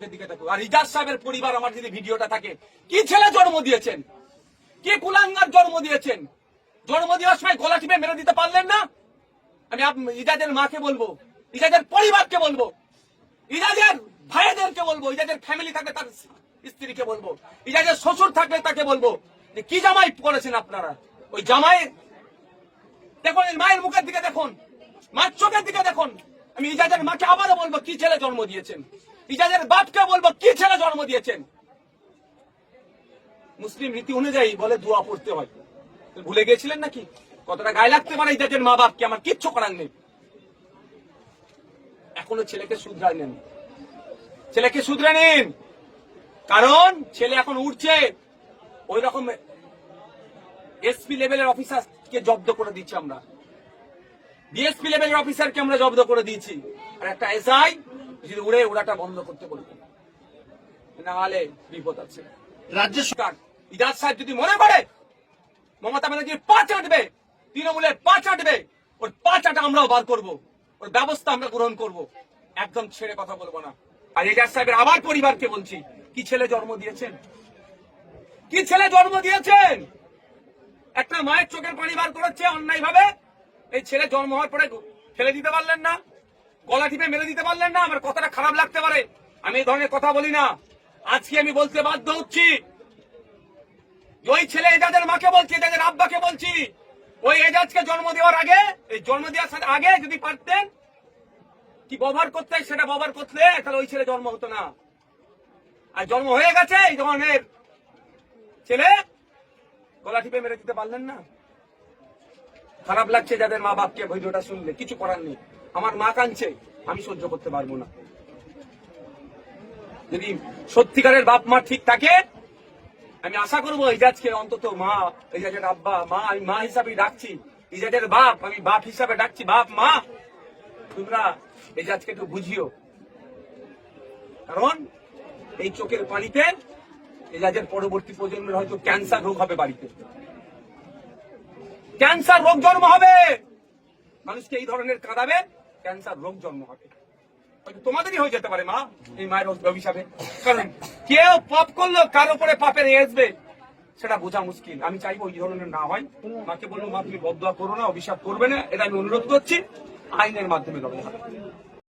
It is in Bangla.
আর ইজাজ সাহেবের পরিবার আমার যদি ভিডিওটা থাকে, কি ছেলে জন্ম দিয়েছেন, কি কুলাঙ্গার জন্ম দিয়েছেন। জন্ম দেওয়ার সময় গলা টিপে মেরে দিতে পারলেন না। আমি ইজাজের মাকে বলবো, ইজাজের পরিবারকে বলবো, ইজাজের ভাইদেরকে বলবো, ইজাজের ফ্যামিলি থাকলে তার স্ত্রীকে বলবো, ইজাজের শ্বশুর থাকলে তাকে বলবো যে কি জামাই করেছেন আপনারা। ওই জামাই দেখুন, মায়ের মুখের দিকে দেখুন, মায়ের চোখের দিকে দেখুন। আমি ইজাজের মাকে আবারও বলবো কি ছেলে জন্ম দিয়েছেন, ইজাজের বাপকে বলবো কি ছেলে জন্ম দিয়েছেন। মুসলিম রীতি অনুযায়ী বলে দোয়া পড়তে হয়, ভুলে গিয়েছিলেন নাকি? কতটা গায়ে লাগতে পারে ইজাজের মা বাপকে, আমার কিচ্ছু করার নেই। এখনো ছেলেকে শুধরায় নেন, ছেলেকে শুধরে নিন, কারণ ছেলে এখন উঠছে। ওই রকম এসপি লেভেলের অফিসারকে জব্দ করে দিচ্ছি আমরা, ডিএসপি লেভেলের অফিসারকে আমরা জব্দ করে দিয়েছি। আর একটা এসআই যদি উড়াটা বন্ধ করতে বলবেন, নাহলে বিপদ আছে। রাজ্য সরকার ইজাজ সাহেব যদি মনে করে মমতা ব্যানার্জি পা চাটবে, তৃণমূলের পা চাটবে, ওর পা চাটা আমরাও বার করবো, ওর ব্যবস্থা আমরা গ্রহণ করব, একদম ছেড়ে কথা বলবো না। আর ইজাজ সাহেবের আবার পরিবারকে বলছি, কি ছেলে জন্ম দিয়েছেন, কি ছেলে জন্ম দিয়েছেন। একটা মায়ের চোখের পানি বার করেছে অন্যায় ভাবে, এই ছেলে জন্ম হওয়ার পরে ফেলে দিতে পারলেন না, গলা টিপে মেরে দিতে পারলেন না। আমার কথাটা খারাপ লাগতে পারে, আমি এই ধরনের কথা বলি না। আজকে আমি বলতে বাধ্য হচ্ছি, ওই ছেলে এজাজের মাকে বলছি, এজাজের আব্বাকে বলছি, ওই এজাজকে জন্ম দেওয়ার আগে, এই জন্ম দেওয়ার আগে যদি পারতেন কি ব্যবহার করতে সেটা ব্যবহার করতে, তাহলে ওই ছেলে জন্ম হতো না। আর জন্ম হয়ে গেছে, এই ধরনের ছেলে গলা টিপে মেরে দিতে পারলেন না। খারাপ লাগছে যাদের মা বাপকে ভিডিওটা শুনলে, কিছু করার নেই। আমার মা কাঁদছে, আমি সহ্য করতে পারবো না। যদি সত্যিকারের বাপ মা ঠিক থাকে, আমি আশা করবো ইজাজকে অন্তত মা, ইজাজের আব্বা, মা, আমি মা হিসাবে ডাকছি, ইজাজের বাপ আমি বাপ হিসাবে ডাকছি, বাপ মা তোমরা ইজাজকে একটু বুঝিও। কারণ এই চোখের পানিতে ইজাজের পরবর্তী প্রজন্মের হয়তো ক্যান্সার রোগ হবে, বাড়িতে ক্যান্সার রোগ জন্ম হবে, মানুষকে এই ধরনের কাঁদাবে, ক্যান্সার রোগ জন্ম হবে। তোমাদেরই হয়ে যেতে পারে মা, এই মায়ের অভিশাপে। কারণ কেউ পাপ করলো, কার উপরে পাপের আসবে সেটা বোঝা মুশকিল। আমি চাইবো ওই ধরনের না হয়। মাকে বলবো, মা তুমি বদদোয়া করো না, অভিশাপ করবে না, এটা আমি অনুরোধ করছি, আইনের মাধ্যমে লড়াই হবে।